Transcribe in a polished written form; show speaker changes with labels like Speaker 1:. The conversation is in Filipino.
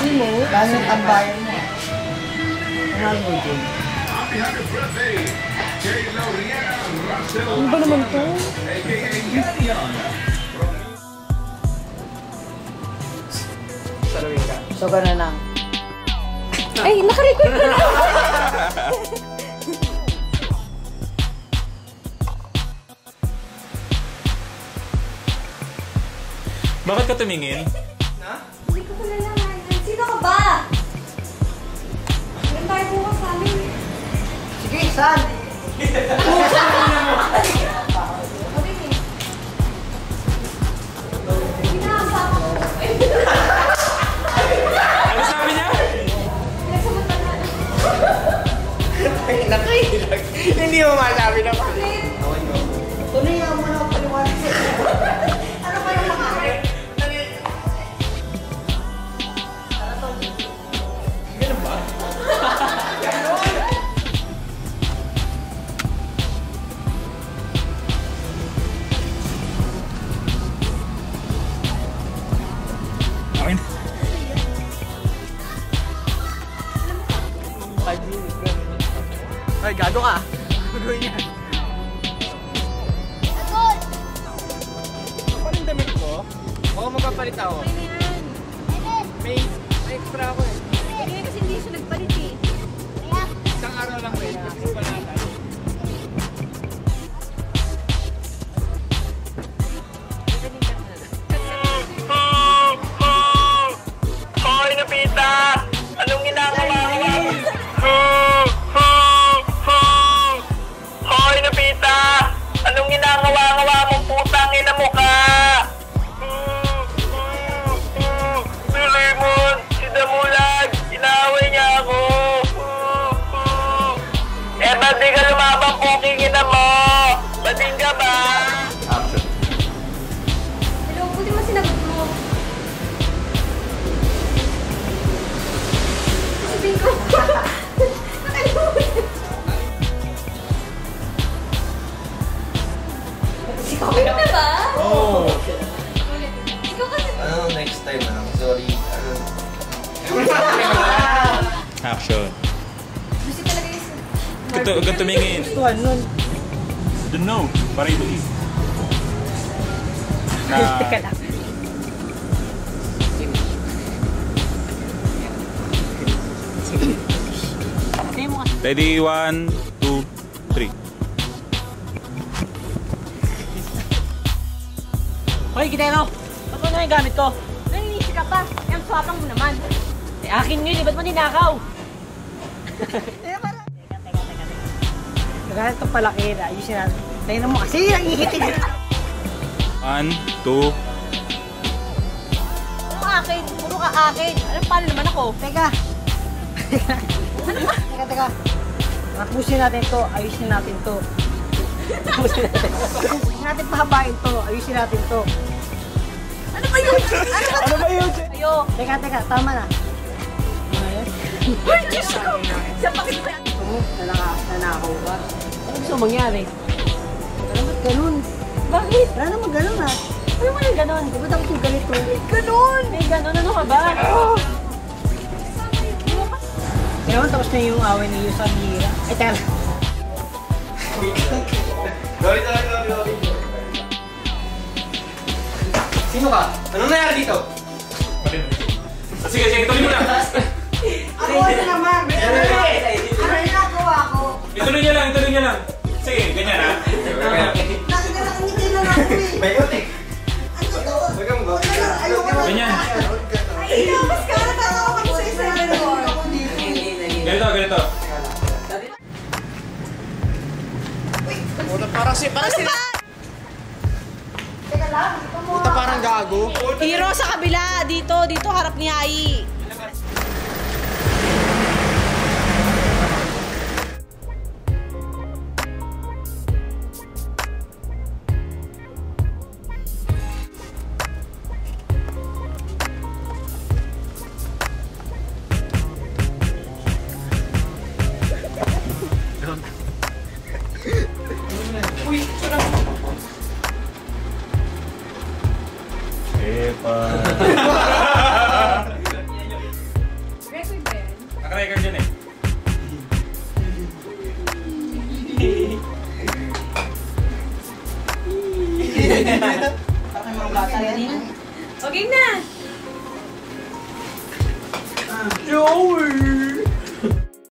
Speaker 1: Hindi mo. Lalo ang bayan mo. Mahal mo din. Ano ba naman ito? So, gano'n lang.
Speaker 2: Ay, nakarecord ko na!
Speaker 3: Bakit ka tumingin?
Speaker 2: Na? Hindi ko palalaman. Sino ka ba? Ganun tayo bukas sa amin.
Speaker 1: Sige, saan?
Speaker 3: Ano sabi niya?
Speaker 1: Hindi mo masabi na pa. Tuloy nga muna ako paliwanag. Ano ba yung mga ganun ba?
Speaker 3: Okay.
Speaker 1: 5 minutes. Ay, gago ka. Gagawin niya.
Speaker 2: Agol!
Speaker 1: Paano yung damit ko? Oo, magpapalit ako. May extra ako eh.
Speaker 2: Hindi kasi hindi siya nagpalit eh.
Speaker 1: Isang araw lang rin. Kasi pa natin.
Speaker 4: Hoy, Napita! Anong ginagawa mo? Hoy, Napita! Anong ginagawa mong putang ina mo ka? Si Raymond, si Damulag, inaway niya ako. Eh, ba't di ka lumabang puking ina mo? Bading ka ba?
Speaker 2: Hello, buti mo sinagot mo. Sabihin ko. Nakalimutan. Ulit na ba?
Speaker 3: Oh.
Speaker 2: Ulit. Ikaw kasi.
Speaker 5: Ano next time na lang? Sorry.
Speaker 3: Action.
Speaker 2: Gusto talaga yung...
Speaker 3: Huwag tumingin.
Speaker 1: Gustuhan nun.
Speaker 3: Don't know. Para ito is.
Speaker 1: Teka lang.
Speaker 3: Ready, 1, 2, 3.
Speaker 1: Hoy, Gitero! Ba't mo na yung gamit ko?
Speaker 2: Nanginisip ka pa. Yung swapang mo naman.
Speaker 1: Eh, akin yun eh. Ba't mo ninakaw? Ganit ka palaki na. Ayusin natin. Tingnan mo kasi ang ihitin.
Speaker 3: 1, 2.
Speaker 2: Puro akin. Puro ka akin. Alam paano naman ako?
Speaker 1: Teka. Teka. Tapusin natin to. Ayusin natin to. Tapusin natin. Ayusin natin pahabain to. Ayusin natin to.
Speaker 2: Ano ba yun?
Speaker 1: Ano ba yun?
Speaker 2: Ayo.
Speaker 1: Teka. Tama na.
Speaker 2: Ay, Diyos ko! Sa pakit mo yan.
Speaker 1: Oo, nanakaw ka. Ano gusto mangyari? Ano ba't ganun?
Speaker 2: Bakit?
Speaker 1: Wala naman ganun ha.
Speaker 2: Ano mo yung ganon?
Speaker 1: Di ba dapat yung ganito?
Speaker 2: Ganon! May ganon. Ano ka ba?
Speaker 1: Kaya naman tapos na yung away ni Yusan Hira. Ay, teka.
Speaker 5: Sorry. Sino ka? Anong nangyari dito?
Speaker 3: Sige, tuloy mo na.
Speaker 1: Ako na naman! Ano ginagawa ko?
Speaker 3: Ituloy niya lang. Sige, ganyan ha.
Speaker 1: Nakakangiti lang ako eh.
Speaker 5: May utik.
Speaker 1: Ano to?
Speaker 5: Huwag kang ba?
Speaker 1: Ayoko na.
Speaker 3: Ganyan.
Speaker 2: Ay, mas ka natatawa ka sa isa.
Speaker 3: Ganito.
Speaker 5: Parang sila.
Speaker 1: Teka lang,
Speaker 5: Puta parang gago.
Speaker 2: Hero sa kabila. Dito harap ni Ai.
Speaker 3: Epa.
Speaker 1: Parang mga bata yan.
Speaker 2: Okay na.
Speaker 5: Joey!